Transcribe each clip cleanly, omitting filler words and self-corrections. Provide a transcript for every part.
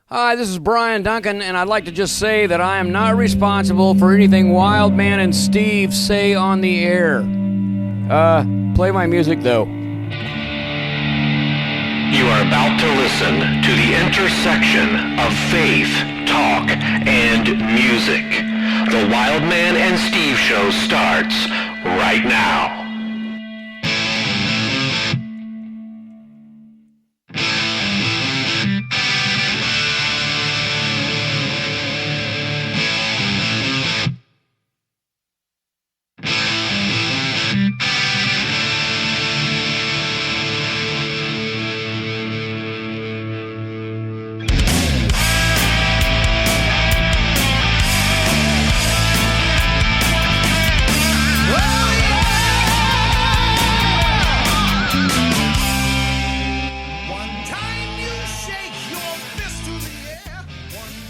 Hi, this is Brian Duncan, and I'd like to just say that I am not responsible for anything Wildman and Steve say on the air. Play my music, though. You are about to listen to the intersection of faith, talk, and music. The Wildman and Steve show starts right now.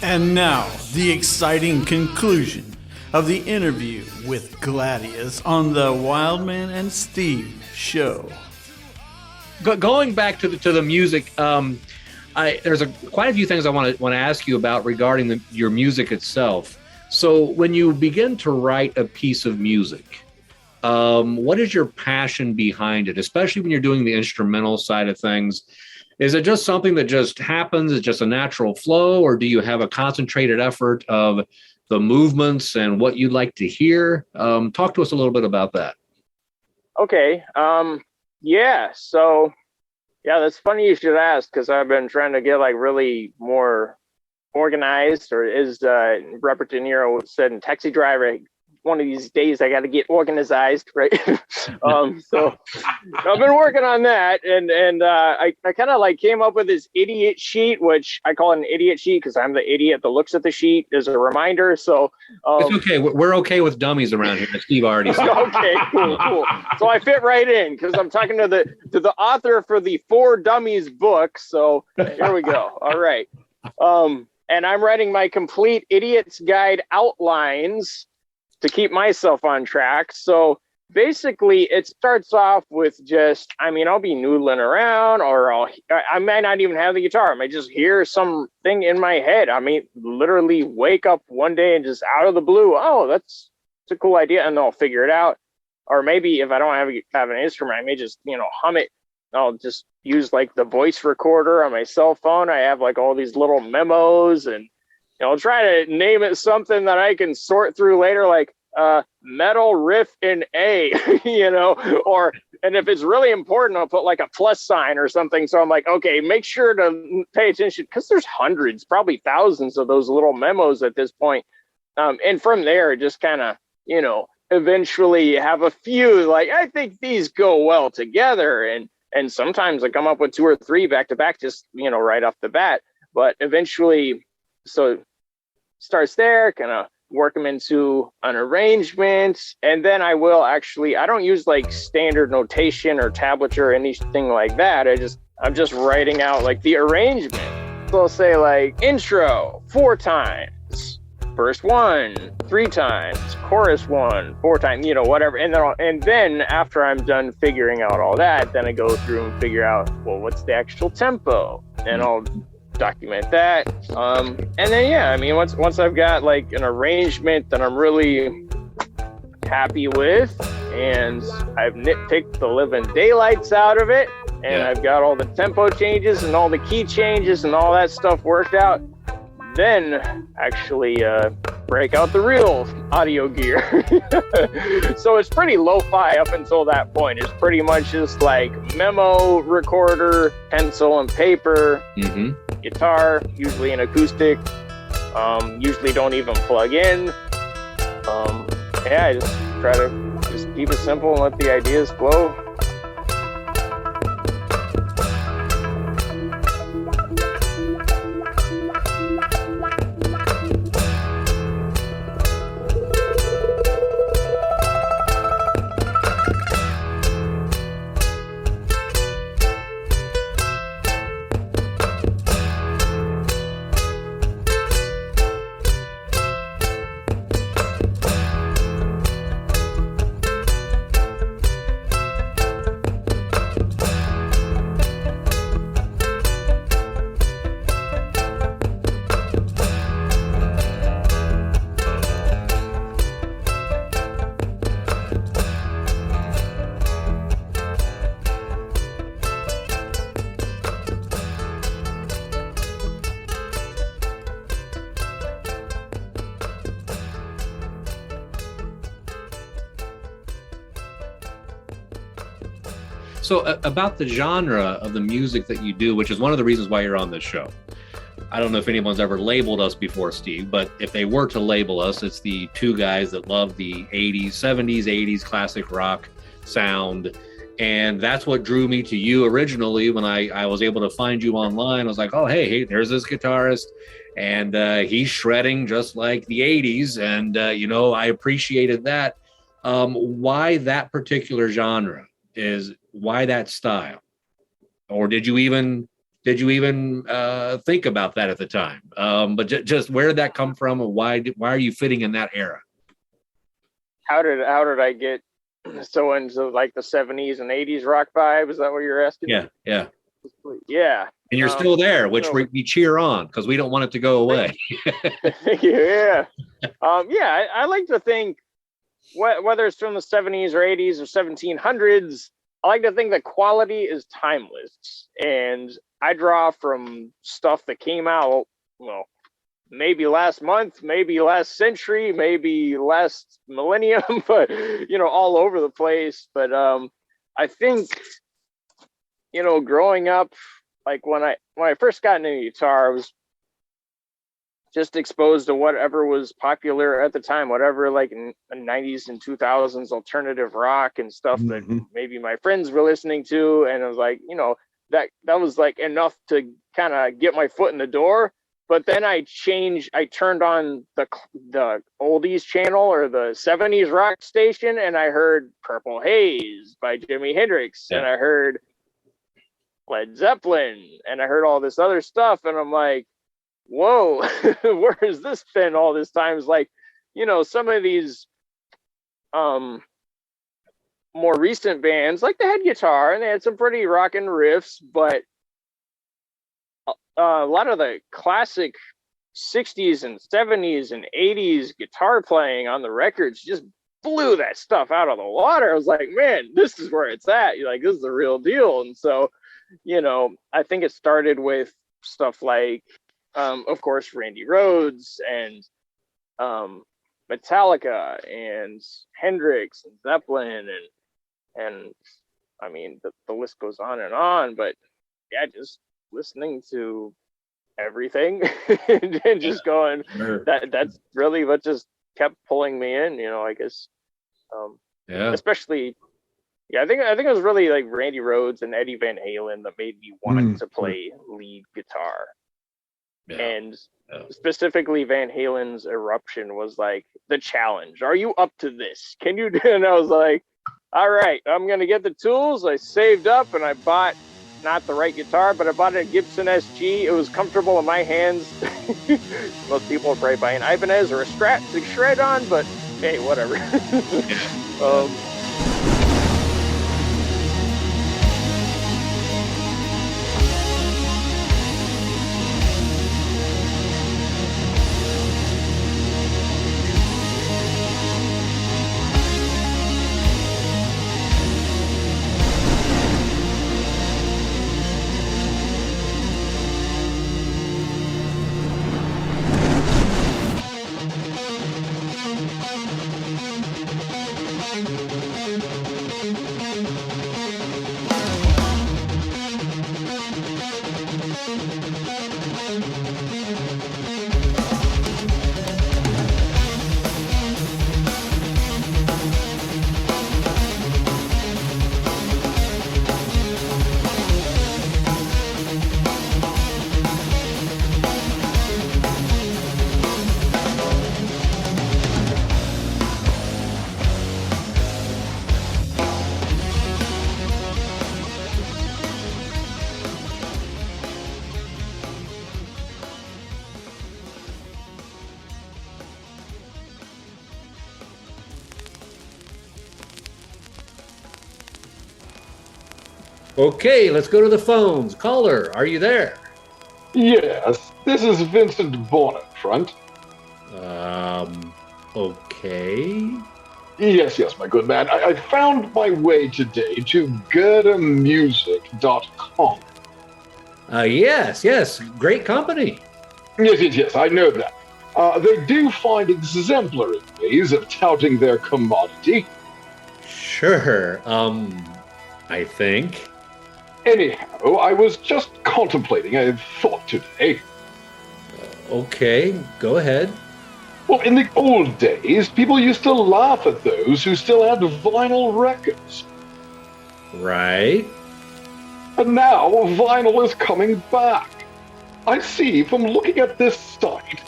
And now, the exciting conclusion of the interview with Gladius on the Wildman and Steve show. Going back to the music, there's quite a few things I want to ask you about regarding your music itself. So, when you begin to write a piece of music, what is your passion behind it? Especially when you're doing the instrumental side of things. Is it just something that just happens? It's just a natural flow, or do you have a concentrated effort of the movements and what you'd like to hear? Talk to us a little bit about that. Okay. So that's funny you should ask, because I've been trying to get like really more organized, or as Robert De Niro said in Taxi Driver, one of these days I got to get organized, right? So I've been working on that, and I kind of like came up with this idiot sheet, which I call it an idiot sheet because I'm the idiot that looks at the sheet as a reminder. So it's okay. We're okay with dummies around here. Steve already said. Okay, cool. So I fit right in because I'm talking to the author for the For Dummies book. So here we go. All right. And I'm writing my complete idiot's guide outlines to keep myself on track. So basically it starts off with just, I'll be noodling around, or I might not even have the guitar. I might just hear something in my head. I mean, literally wake up one day and just out of the blue, oh, that's a cool idea. And then I'll figure it out. Or maybe if I don't have an instrument, I may just, hum it. I'll just use like the voice recorder on my cell phone. I have like all these little memos, and I'll try to name it something that I can sort through later, like metal riff in A, and if it's really important, I'll put like a plus sign or something. So I'm like, okay, make sure to pay attention, because there's hundreds, probably thousands of those little memos at this point. And from there, just kind of, eventually have a few, like, I think these go well together. And sometimes I come up with 2 or 3 back to back, just, right off the bat. But eventually, so starts there, kind of work them into an arrangement, and then I don't use like standard notation or tablature or anything like that. I'm just writing out like the arrangement. So I'll say like intro 4 times, verse 1 3 times, chorus 1 4 times, whatever. And then after I'm done figuring out all that, then I go through and figure out, well, what's the actual tempo, and I'll document that. And then once I've got like an arrangement that I'm really happy with, and I've nitpicked the living daylights out of it, and I've got all the tempo changes and all the key changes and all that stuff worked out, then actually break out the real audio gear. So it's pretty lo-fi up until that point. It's pretty much just like memo, recorder, pencil and paper, guitar, usually an acoustic, usually don't even plug in. I just try to just keep it simple and let the ideas flow. So about the genre of the music that you do, which is one of the reasons why you're on this show. I don't know if anyone's ever labeled us before, Steve, but if they were to label us, it's the two guys that love the 80s, 70s, 80s classic rock sound. And that's what drew me to you originally when I was able to find you online. I was like, oh, hey, there's this guitarist, and he's shredding just like the 80s. And, I appreciated that. Why that particular genre? Why that style? Or did you even think about that at the time? But just where did that come from, and why are you fitting in that era? How did I get so into like the 70s and 80s rock vibe? Is that what you're asking? Yeah. And you're still there, which we cheer on because we don't want it to go away. Thank you. Yeah. I like to think whether it's from the 70s or 80s or 1700s, I like to think that quality is timeless, and I draw from stuff that came out, maybe last month, maybe last century, maybe last millennium, but, all over the place. But I think, growing up, like when I first got into guitar, I was just exposed to whatever was popular at the time, whatever like in the 90s and 2000s alternative rock and stuff that maybe my friends were listening to. And I was like, that was like enough to kind of get my foot in the door. But then I turned on the oldies channel or the 70s rock station, and I heard Purple Haze by Jimi Hendrix, and I heard Led Zeppelin, and I heard all this other stuff, and I'm like, whoa, where has this been all this time? It's like, some of these more recent bands, like they had guitar and they had some pretty rockin' riffs, but a lot of the classic 60s and 70s and 80s guitar playing on the records just blew that stuff out of the water. I was like, man, this is where it's at. You're like, this is the real deal. And so, I think it started with stuff like, of course, Randy Rhoads and Metallica and Hendrix and Zeppelin and I mean the list goes on and on, but yeah, just listening to everything and just going, that's really what just kept pulling me in, I guess. Especially, I think it was really like Randy Rhoads and Eddie Van Halen that made me want to play lead guitar. And specifically Van Halen's Eruption was like the challenge. Are you up to this? Can you do? And I was like, all right, I'm going to get the tools. I saved up and I bought not the right guitar, but I bought a Gibson SG. It was comfortable in my hands. Most people would probably buy an Ibanez or a Strat to shred on, but hey, whatever. Okay, let's go to the phones. Caller, are you there? Yes, this is Vincent Bonifront. Okay. Yes, my good man. I found my way today to GerdaMusic.com. Yes, great company. Yes, I know that. They do find exemplary ways of touting their commodity. Sure. I think. Anyhow, I was just contemplating a thought today. Okay, go ahead. Well, in the old days, people used to laugh at those who still had vinyl records. Right. And now vinyl is coming back. I see from looking at this site.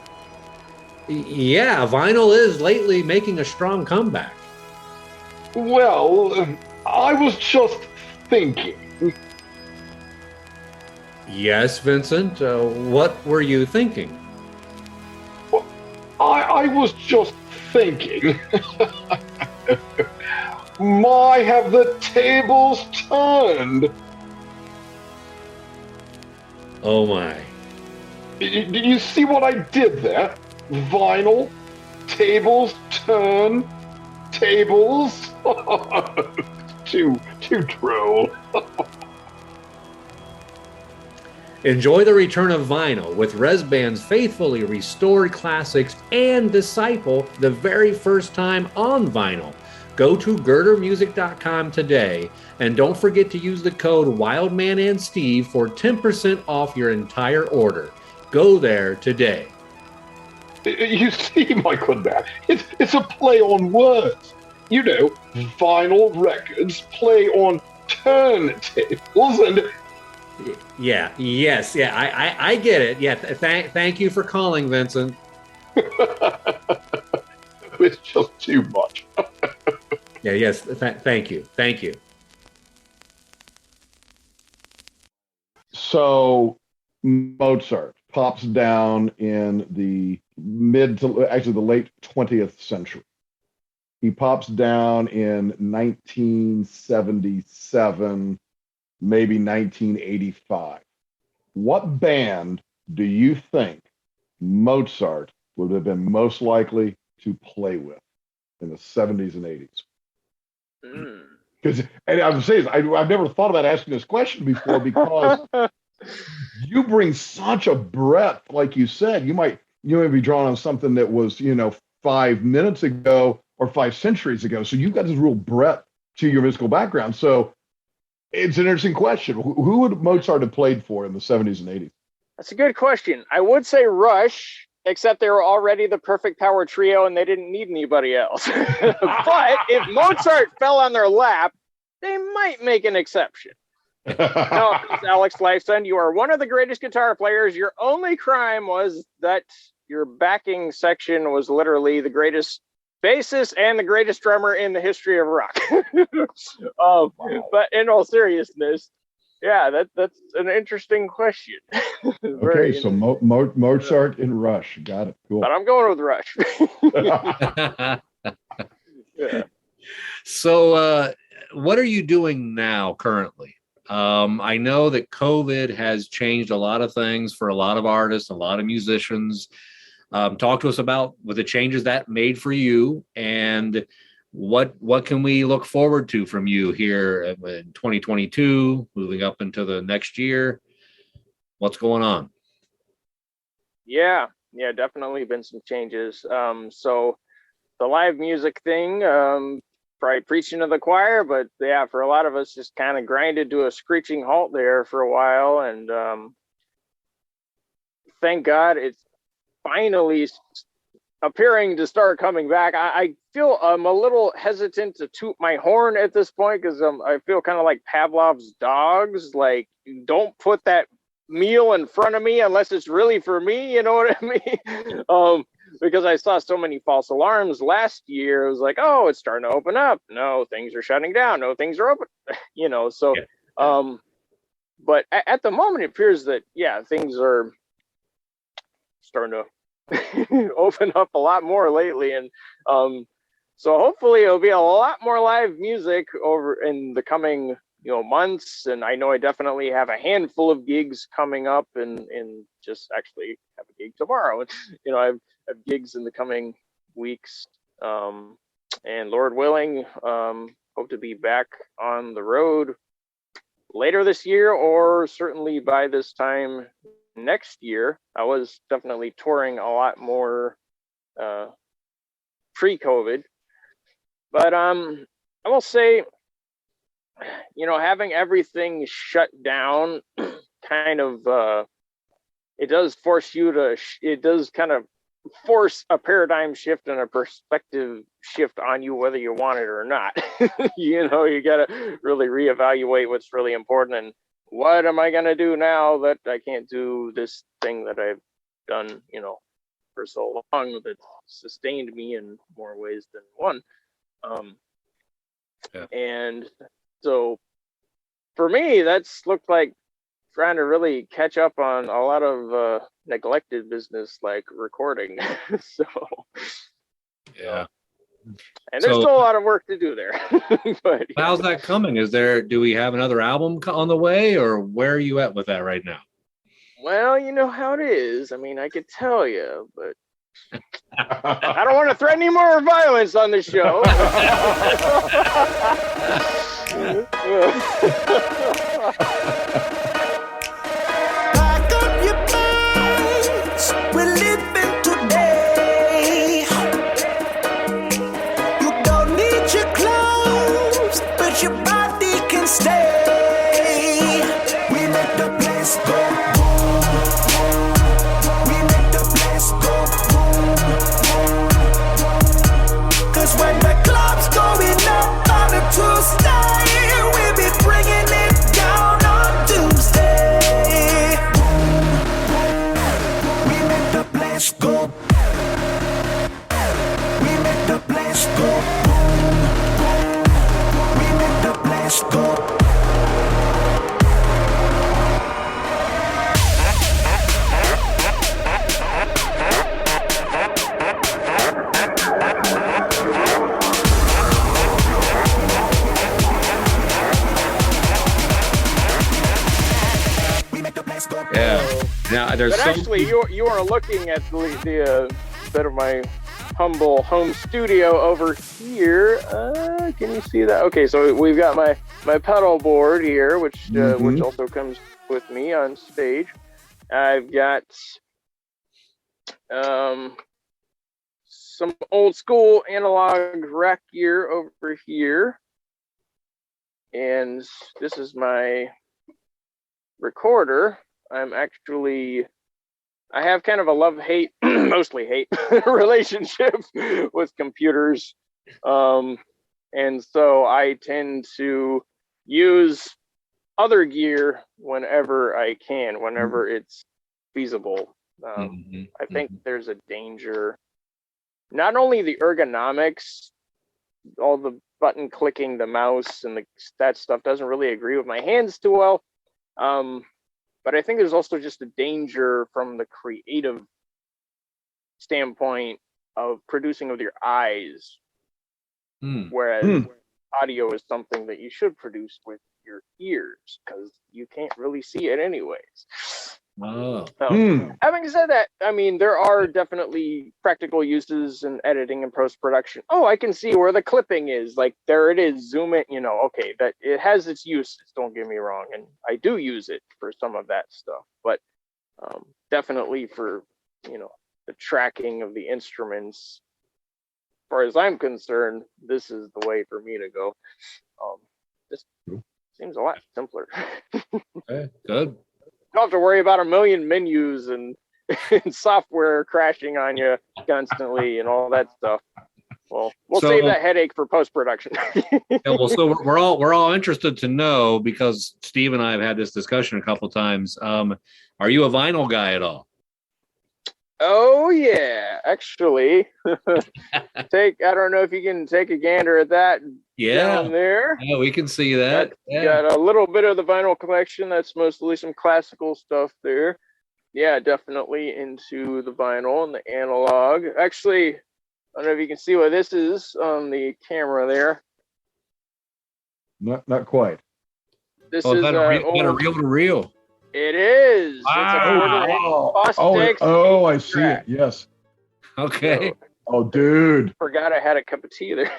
Yeah, vinyl is lately making a strong comeback. Well, I was just thinking. Yes, Vincent. What were you thinking? I was just thinking. My, have the tables turned. Oh my. Did you see what I did there? Vinyl, tables turn, tables. too droll. Enjoy the return of vinyl with Resband's faithfully restored classics and Disciple the very first time on vinyl. Go to girdermusic.com today and don't forget to use the code WildmanandSteve for 10% off your entire order. Go there today. You see, my good man, it's a play on words. You know, vinyl records play on turntables and... Yeah, yes, yeah, I get it. Yeah, thank you for calling, Vincent. It's just too much. Yeah, yes, thank you. So Mozart pops down in the the late 20th century. He pops down in 1977, maybe 1985. What band do you think Mozart would have been most likely to play with in the 70s and 80s? Because, and I'm saying, I've never thought about asking this question before because you bring such a breadth, like you said. You might be drawing on something that was 5 minutes ago or 5 centuries ago. So you've got this real breadth to your musical background. So it's an interesting question. Who would Mozart have played for in the 70s and 80s? That's a good question. I would say Rush, except they were already the perfect power trio and they didn't need anybody else. But if Mozart fell on their lap, they might make an exception. No, Alex Lifeson, you are one of the greatest guitar players. Your only crime was that your backing section was literally the greatest bassist and the greatest drummer in the history of rock. Wow. But in all seriousness, yeah, that's an interesting question. Okay, so Mozart and Rush. Got it. Cool. But I'm going with Rush. Yeah. So what are you doing now currently? I know that COVID has changed a lot of things for a lot of artists, a lot of musicians. Talk to us about what the changes that made for you and what can we look forward to from you here in 2022, moving up into the next year? What's going on? Yeah, definitely been some changes. So the live music thing, probably preaching to the choir, but yeah, for a lot of us, just kind of grinded to a screeching halt there for a while. And thank God it's finally appearing to start coming back. I feel I'm a little hesitant to toot my horn at this point because I feel kind of like Pavlov's dogs. Like, don't put that meal in front of me unless it's really for me. You know what I mean? Because I saw so many false alarms last year. It was like, oh, it's starting to open up. No, things are shutting down. No, things are open. So, yeah. But at the moment, it appears that, yeah, things are starting to open up a lot more lately. And so hopefully it'll be a lot more live music over in the coming months. And I know I definitely have a handful of gigs coming up and just actually have a gig tomorrow. I have gigs in the coming weeks. And Lord willing, hope to be back on the road later this year or certainly by this time next year. I was definitely touring a lot more pre-COVID. But I will say having everything shut down kind of, it does force you to, it does kind of force a paradigm shift and a perspective shift on you, whether you want it or not. You got to really reevaluate what's really important and what am I going to do now that I can't do this thing that I've done, for so long that sustained me in more ways than one. And so for me, that's looked like trying to really catch up on a lot of neglected business like recording. So yeah. And there's still a lot of work to do there. But how's that coming? Do we have another album on the way, or where are you at with that right now? Well, you know how it is. I mean, I could tell you, but I don't want to threaten any more violence on the show. Pack up your bags, we're living today. You don't need your clothes, but your body can stay. We make the place go boom. We make the place go boom. 'Cause when the club's going up on a Tuesday, we'll be bringing it down on Tuesday. We make the place go. We make the place go. We make the place go. Yeah. Now there's but actually, you are looking at the bit of my humble home studio over here. Can you see that? Okay, so we've got my pedal board here, which also comes with me on stage. I've got some old school analog rack gear over here, and this is my recorder. I have kind of a love-hate, mostly hate relationship with computers. And so I tend to use other gear whenever I can, whenever it's feasible. I think there's a danger, not only the ergonomics, all the button clicking, the mouse and that stuff doesn't really agree with my hands too well. But I think there's also just a danger from the creative standpoint of producing with your eyes, whereas audio is something that you should produce with your ears because you can't really see it anyways. Having said that, I mean, there are definitely practical uses in editing and post-production. Oh, I can see where the clipping is. Like, there it is. Zoom it, okay, that it has its uses, don't get me wrong. And I do use it for some of that stuff. But definitely for, the tracking of the instruments, as far as I'm concerned, this is the way for me to go. This seems a lot simpler. Okay, good. You don't have to worry about a million menus and software crashing on you constantly and all that stuff. Well, we'll save that headache for post-production. So we're all interested to know, because Steve and I have had this discussion a couple of times. Are you a vinyl guy at all? Oh yeah, actually. I don't know if you can take a gander at that. Down there. Yeah, we can see that. Got a little bit of the vinyl collection. That's mostly some classical stuff there. Yeah, definitely into the vinyl and the analog. Actually, I don't know if you can see what this is on the camera there. Not quite. This is that a reel-to-reel? It is. Wow. It's a I see it. Yes. Okay. Oh, dude. Forgot I had a cup of tea there.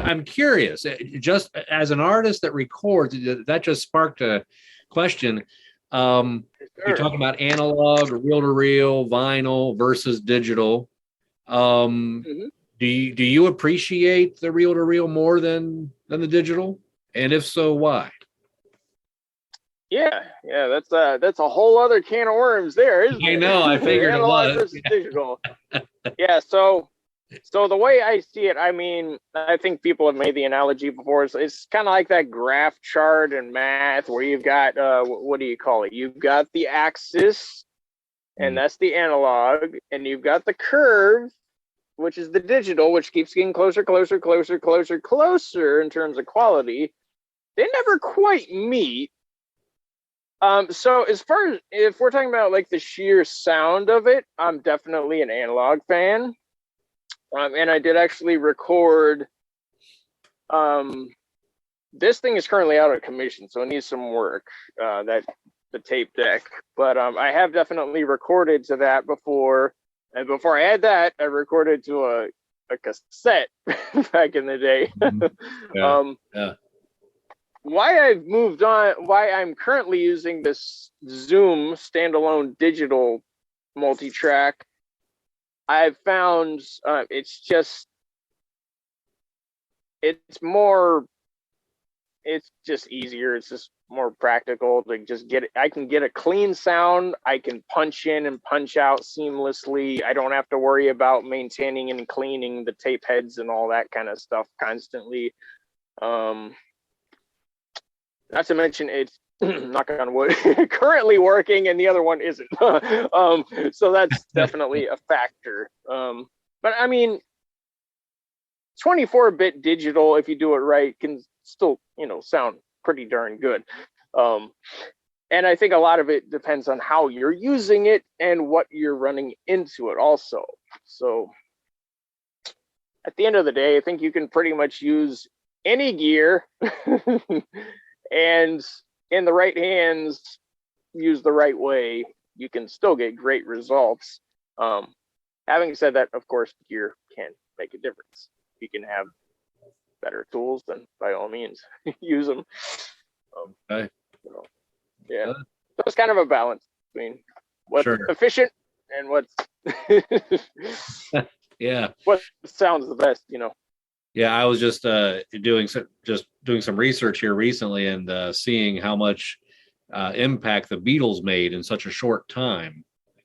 I'm curious, just as an artist that records, that just sparked a question. You're talking about analog, reel to reel, vinyl versus digital. Do you appreciate the reel to reel more than the digital? And if so, why? Yeah, that's a whole other can of worms there, isn't it? I know, I figured it Analog was. versus digital. Yeah, so the way I see it, I mean, I think people have made the analogy before. It's kind of like that graph chart in math where you've got what do you call it? You've got the axis, and that's the analog, and you've got the curve, which is the digital, which keeps getting closer in terms of quality. They never quite meet. So as far as if we're talking about like the sheer sound of it, I'm definitely an analog fan. And I did actually record. This thing is currently out of commission, so it needs some work. The tape deck, but I have definitely recorded to that before. And before I had that, I recorded to a cassette back in the day. Why I've moved on, why I'm currently using this Zoom standalone digital multi-track, I've found it's just easier. It's just more practical to just get it. I can get a clean sound. I can punch in and punch out seamlessly. I don't have to worry about maintaining and cleaning the tape heads and all that kind of stuff constantly. Not to mention it's knock on wood currently working and the other one isn't. So that's definitely a factor. But I mean, 24-bit digital, if you do it right, can still, sound pretty darn good. And I think a lot of it depends on how you're using it and what you're running into it also. So at the end of the day, I think you can pretty much use any gear and in the right hands, use the right way, you can still get great results. Having said that, of course, gear can make a difference. You can have better tools, then by all means use them. Okay. So, yeah, so it's kind of a balance between what's efficient and what's what sounds the best, Yeah, I was just doing some research here recently and seeing how much impact the Beatles made in such a short time.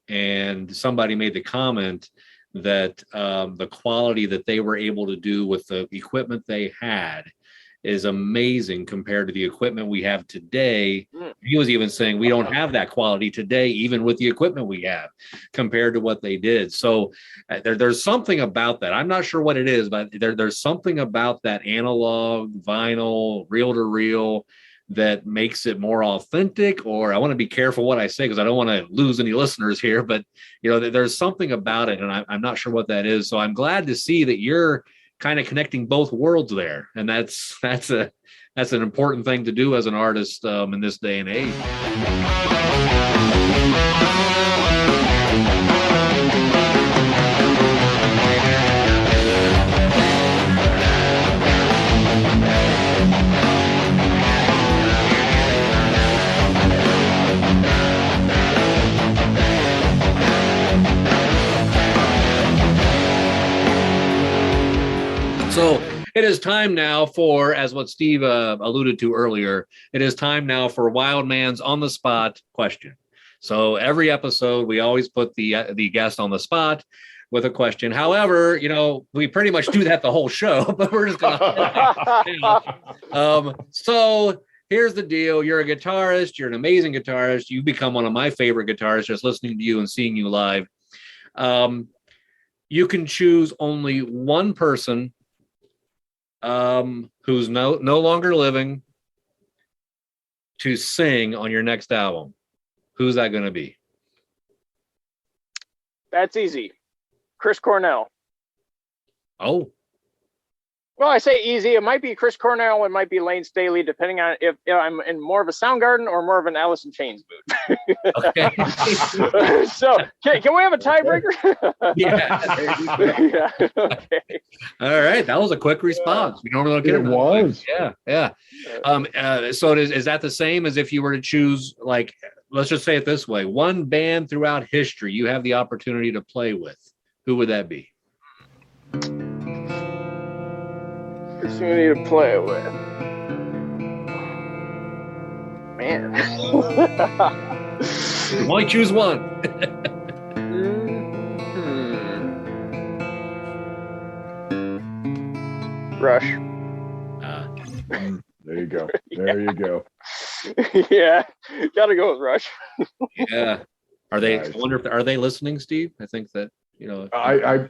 And somebody made the comment that the quality that they were able to do with the equipment they had is amazing compared to the equipment we have today. He was even saying we don't have that quality today, even with the equipment we have compared to what they did. So there's something about that. I'm not sure what it is, but there's something about that analog, vinyl, reel to reel that makes it more authentic. Or I want to be careful what I say because I don't want to lose any listeners here, but there's something about it and I'm not sure what that is. So I'm glad to see that you're kind of connecting both worlds there. And that's an important thing to do as an artist in this day and age. So it is time now for, as what Steve alluded to earlier, it is time now for Wildman's on the spot question. So every episode, we always put the guest on the spot with a question. However, we pretty much do that the whole show, but we're just going to. So here's the deal. You're a guitarist. You're an amazing guitarist. You've become one of my favorite guitarists just listening to you and seeing you live. You can choose only one person who's no longer living to sing on your next album. Who's that going to be? That's easy. Chris Cornell. Oh. Well, I say easy. It might be Chris Cornell. It might be Lane Staley, depending on if I'm in more of a Soundgarden or more of an Alice in Chains mood. Okay. So can we have a tiebreaker? Yeah. Yeah. Okay. All right. That was a quick response. We normally don't get It was. Yeah. So is that the same as if you were to choose, like, let's just say it this way, one band throughout history you have the opportunity to play with? Who would that be? Opportunity to play with. Man. You can only choose one. Rush. There you go. There you go. Yeah, gotta go with Rush. Yeah. Are they? Nice. I wonder if are they listening, Steve? I think that I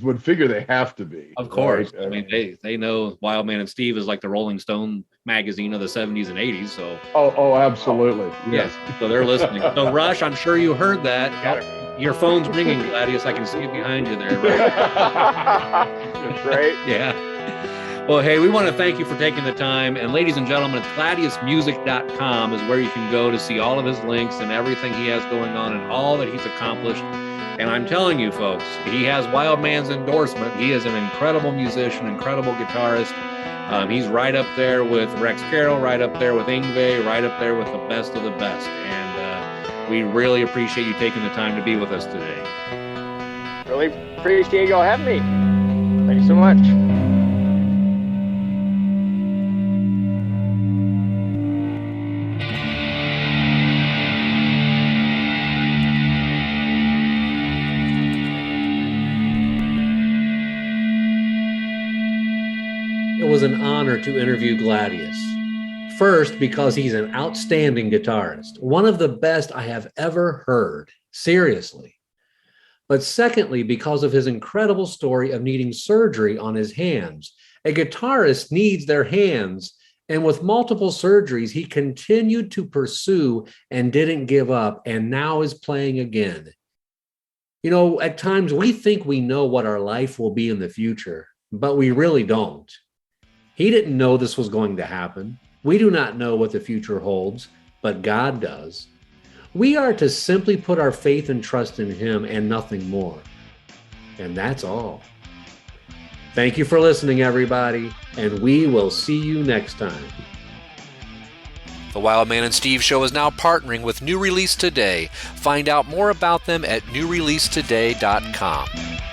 would figure they have to be. Of course. Right? I mean, they know Wildman and Steve is like the Rolling Stone magazine of the 70s and 80s. So Oh, absolutely. yes, so they're listening. So Rush, I'm sure you heard that. Your phone's ringing, Gladius. I can see it behind you there. Right? That's right. Yeah. Well, hey, we want to thank you for taking the time. And ladies and gentlemen, it's gladiusmusic.com is where you can go to see all of his links and everything he has going on and all that he's accomplished. And I'm telling you, folks, he has Wildman's endorsement. He is an incredible musician, incredible guitarist. He's right up there with Rex Carroll, right up there with Yngwie, right up there with the best of the best. And we really appreciate you taking the time to be with us today. Really appreciate y'all having me. Thanks so much. It was an honor to interview Gladius. First, because he's an outstanding guitarist, one of the best I have ever heard, seriously. But secondly, because of his incredible story of needing surgery on his hands. A guitarist needs their hands, and with multiple surgeries, he continued to pursue and didn't give up, and now is playing again. You know, at times we think we know what our life will be in the future, but we really don't. He didn't know this was going to happen. We do not know what the future holds, but God does. We are to simply put our faith and trust in Him and nothing more. And that's all. Thank you for listening, everybody, and we will see you next time. The Wildman and Steve Show is now partnering with New Release Today. Find out more about them at newreleasetoday.com.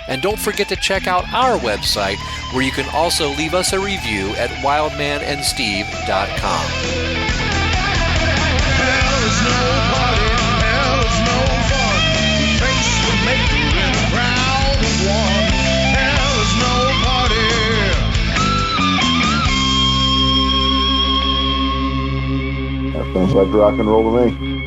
And don't forget to check out our website, where you can also leave us a review at wildmanandsteve.com. Hell is no party, hell is no fun. Thanks for making it round one. Hell is no party. That sounds like rock and roll to me.